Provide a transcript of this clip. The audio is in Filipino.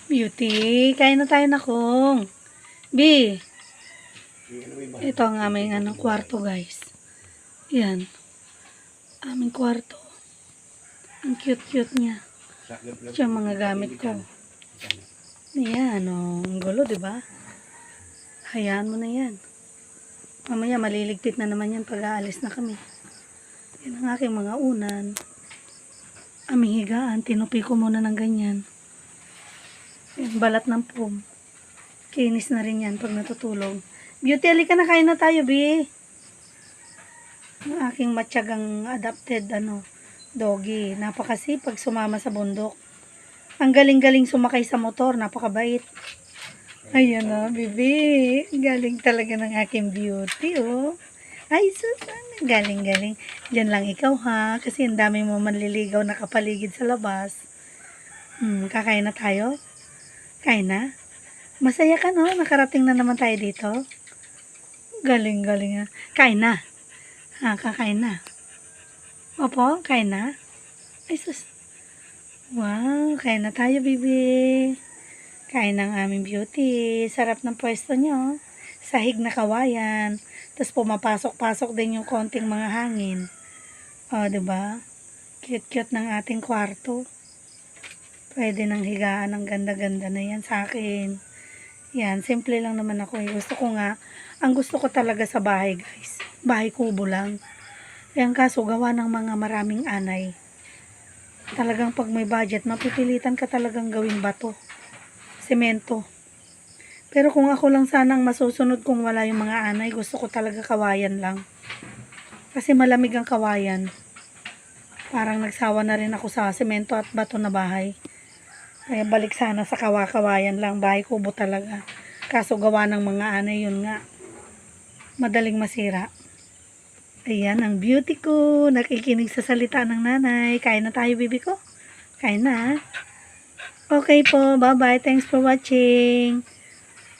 Beauty, kain na tayo na kung. B, ito ang aming kwarto guys. Yan. Aming kwarto. Ang cute-cute niya. Ito yung mga gamit ko. Yan, ang gulo, diba? Hayaan mo na yan. Mamaya maliligpit na naman yan pag aalis na kami. Yan ang aking mga unan. Aming higaan, tinupi ko muna ng ganyan. Yan, balat ng foam. Kinis na rin yan pag natutulog. Beauty, halika na, kain na tayo, B. Ang aking matyagang adopted, doggy. Napakasipag sumama sa bundok. Ang galing-galing sumakay sa motor, napakabait. Ayan na, bibi. Galing talaga ng aking beauty, oh. Ay, Susan, galing-galing. Diyan lang ikaw, ha? Kasi ang dami mo manliligaw na kapaligid sa labas. Kakain na tayo? Kain na? Masaya ka, no? Nakarating na naman tayo dito. Galing-galing, ha? Kain na. Ha, kakain na. Opo, kain na. Ay, sus. Wow, kain na tayo, bibi. Kain ng aming beauty. Sarap ng pwesto nyo. Sahig na kawayan. Tapos pumapasok-pasok din yung konting mga hangin. O, diba? Cute-cute ng ating kwarto. Pwede nang higaan ng ganda-ganda na yan sa akin. Yan, simple lang naman ako. Gusto ko nga, ang gusto ko talaga sa bahay, guys. Bahay kubo lang. Yan kaso, gawa ng mga maraming anay. Talagang pag may budget, mapipilitan ka talagang gawing bato. Semento. Pero kung ako lang sanang masusunod kung wala yung mga anay, gusto ko talaga kawayan lang. Kasi malamig ang kawayan. Parang nagsawa na rin ako sa semento at bato na bahay. Kaya balik sana sa kawayan lang, bahay kubo talaga. Kaso gawa ng mga anay, yun nga. Madaling masira. Ayan, ang beauty ko. Nakikinig sa salita ng nanay. Kain na tayo, bibi ko. Kain na. Okay po, bye-bye. Thanks for watching.